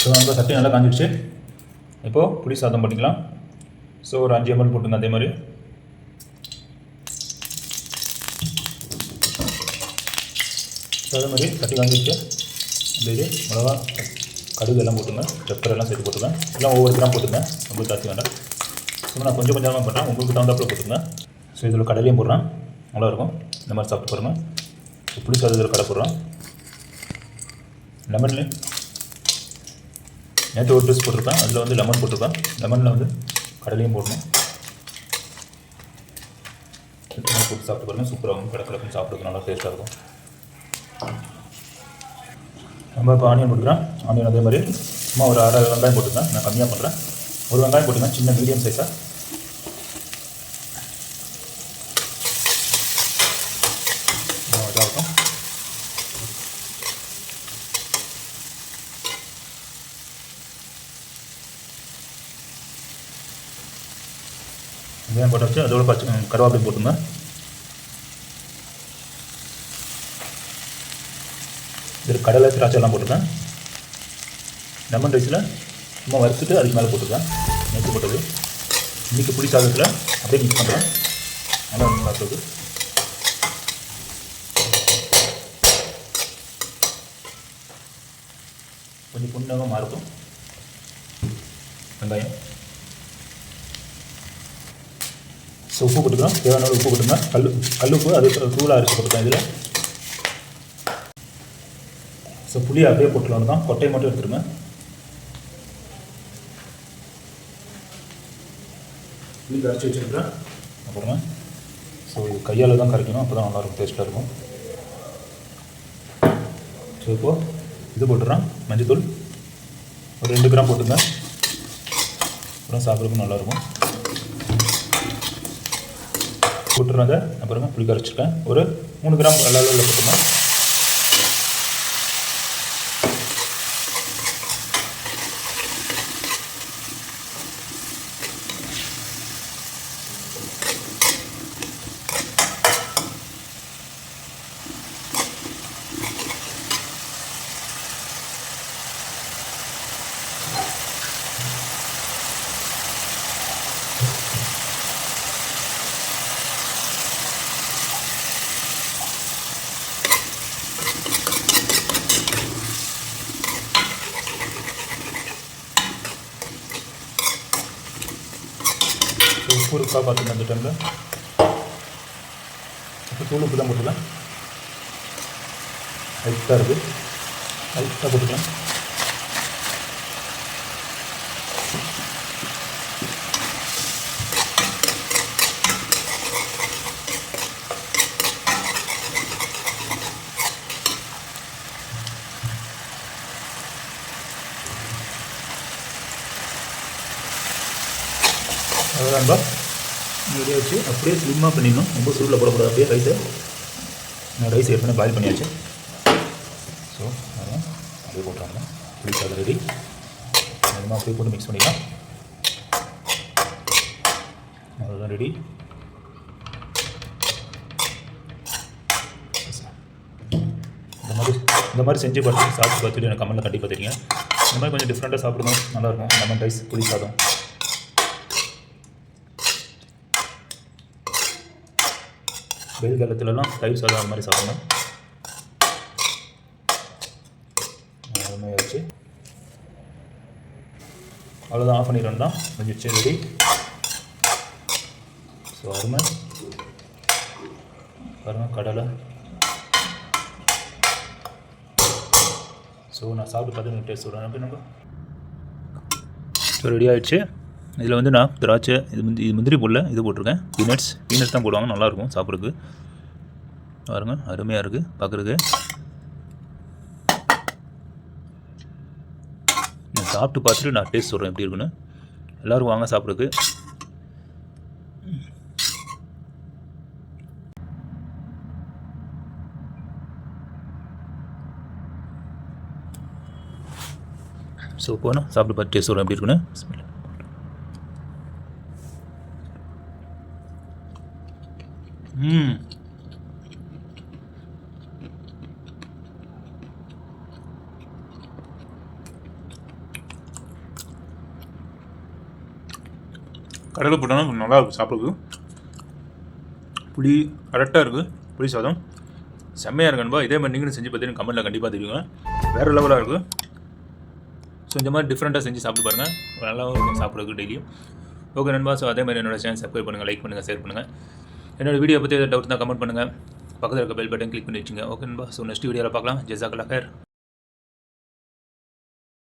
So நம்ம சட்டி நல்லா காஞ்சிடுச்சு. இப்போது புளி சாதம் பண்ணிக்கலாம். ஸோ ஒரு 5 ml போட்டுங்க. அதே மாதிரி சட்டி காஞ்சிடுச்சு. இந்த இது மிளகா, கடுகு எல்லாம் போட்டுங்க. பெப்பர் எல்லாம் சேர்த்து போட்டுங்க. எல்லாம் ஒவ்வொரு கிராம் போட்டுங்க. ரொம்ப ஜாஸ்தி வேண்டாம். ஸோ நான் கொஞ்சம் கொஞ்சமாக பண்ணுறேன், உங்களுக்கு தகுந்தாப்பில் போட்டுங்க. ஸோ இதில் கடலையும் போடுறேன், நல்லாயிருக்கும். இந்த மாதிரி சாப்பிட்டு பாருங்கள். புளி சாதத்தில் கடை போடுறேன். லெமன்ல நேற்று ஒரு பீஸ் போட்டிருக்கேன், அதில் வந்து லெமன் போட்டிருக்கேன். லெமனில் வந்து கடலையும் போடணும். போட்டு சாப்பிட்டு பாருங்கள், சூப்பராக இருக்கும். கடற்கடக்கும் சாப்பிட்றது நல்லா டேஸ்ட்டாக இருக்கும். நம்ம இப்போ ஆனியன் போட்டுக்கிறேன். ஆனியன் அதே மாதிரி சும்மா ஒரு 1/2 வெங்காயம் போட்டுருக்கேன். நான் கம்மியாக பண்ணுறேன். ஒரு வெங்காயம் போட்டுங்க, சின்ன மீடியம் சைஸாக. இதாகும். வெங்காயம் போட்டு வச்சு அதோட கருவேப்பிலை போட்டுங்க. இதில் கடலை, திராட்சை எல்லாம் போட்டுருக்கேன். லெமன் ரைஸில் சும்மா வறுத்துட்டு அதுக்கு மேலே போட்டுருக்கேன். நேற்று போட்டது. இன்றைக்கி புளி சாதத்தில் அப்படியே மிக்ஸ் பண்ணுறேன். நல்லா சாப்பிட்றது. கொஞ்சம் புண்ணமாக இருக்கும் வெங்காயம். ஸோ உப்பு போட்டுக்கலாம். தேவையான உப்பு போட்டுங்க. கல்லுப்பு அது தூளாக அரைச்சி போட்டுருக்கேன் இதில். ஸோ புளி அப்படியே போட்டுலாம் தான், கொட்டையை மட்டும் எடுத்துருங்க. புளி கரைச்சி வச்சுருக்கேன் அப்புறமா. ஸோ இது கையால் தான் கரைக்கணும், அப்போ தான் நல்லாயிருக்கும், டேஸ்ட்டாக இருக்கும். ஸோ இப்போது இது போட்டுறேன், மஞ்சத்தூள் ஒரு 2 கிராம் போட்டுங்க. அப்புறம் சாப்பிட்றதுக்கும் நல்லாயிருக்கும். போட்டுறாங்க. அப்புறமா புளி கரைச்சிருக்கேன், ஒரு 3 கிராம் அளவில் போட்டுங்க. உப்பு இருக்கா பார்த்துங்க. அந்த டைமில் இப்போ தூள் உப்பு தான் போட்டுக்கலாம். லைட்டாக இருக்குது, லைட்டாக போட்டுக்கலாம். அதுதான் ரெடியாக வச்சு அப்படியே ஸ்லிம்மாக பண்ணிடணும். ரொம்ப சூடில் போடக்கூடாது. அப்படியே நான் ரைஸ் ஏற்கனவே பாயில் பண்ணியாச்சு. ஸோ அதெல்லாம் அப்படியே போட்டுறாங்க. புளி சாதம் ரெடி. அதுமா அப்படியே போட்டு மிக்ஸ் பண்ணிக்கலாம். அதுதான் ரெடி. இந்த மாதிரி செஞ்சு பார்த்து சாப்பிட்டு பார்த்துட்டு எனக்கு கமெண்ட்டில் கண்டிப்பாக தெரியுங்க. இந்த மாதிரி கொஞ்சம் டிஃப்ரெண்ட்டாக சாப்பிடணும், நல்லாயிருக்கும். லெமன் ரைஸ், புளி சாதம். வெயில் காலத்துலலாம் தயிர் சாதம் அந்த மாதிரி சாப்பிடணும். அருமையாகிடுச்சு. அவ்வளோதான், ஆஃப் பண்ணிடணும் தான். கொஞ்சம் ரெடி. ஸோ அருமை பாருங்கள், கடலை. ஸோ நான் சாப்பிட்டு பார்த்து டேஸ்ட் சொல்கிறேன். அப்படி நம்ம ஸோ ரெடி ஆகிடுச்சு. இதில் வந்து நான் திராட்சை, இது முந்திரி போடல, இது போட்டிருக்கேன். பீனட்ஸ் தான் போடுவாங்க, நல்லாயிருக்கும் சாப்பிட்றதுக்கு. பாருங்க, அருமையாக இருக்குது பார்க்குறதுக்கு. நான் சாப்பிட்டு பார்த்துட்டு நான் டேஸ்ட் சொல்கிறேன் எப்படி இருக்குன்னு. எல்லோரும் வாங்க சாப்பிட்றதுக்கு. ஸோ போனால் சாப்பிட்டு பார்த்து டேஸ்ட் சொல்கிறேன் எப்படி இருக்குன்னு. கடலை போட்டாலும் நல்லா இருக்கும் சாப்பிட்றது. புளி கரெக்டாக இருக்குது. புளி சாதம் செம்மையாக இருக்கு நண்பா. இதே மாதிரி நீங்களும் செஞ்சு பார்த்தீங்கன்னா கமெண்ட்டில் கண்டிப்பாக தெரியுங்க. வேறு லெவலாக இருக்குது. ஸோ இந்த மாதிரி டிஃப்ரெண்ட்டாக செஞ்சு சாப்பிட்டு பாருங்கள். நல்லா இருக்கும் சாப்பிட்றதுக்கு டெய்லியும். ஓகே நண்பா. ஸோ அதே மாதிரி என்னோட சேனல் சப்ஸ்கிரைப் பண்ணுங்கள், லைக் பண்ணுங்கள், ஷேர் பண்ணுங்கள். என்னோடய வீடியோ பற்றி எதாவது டவுட் தான் கமெண்ட் பண்ணுங்கள். பக்கத்தில் இருக்க பெல் பட்டன் கிளிக் பண்ணி வச்சுங்க. ஓகே நண்பா. ஸோ நெக்ஸ்ட் வீடியோவில் பார்க்கலாம். ஜஸாக்கல்லாஹ் ஹைர்.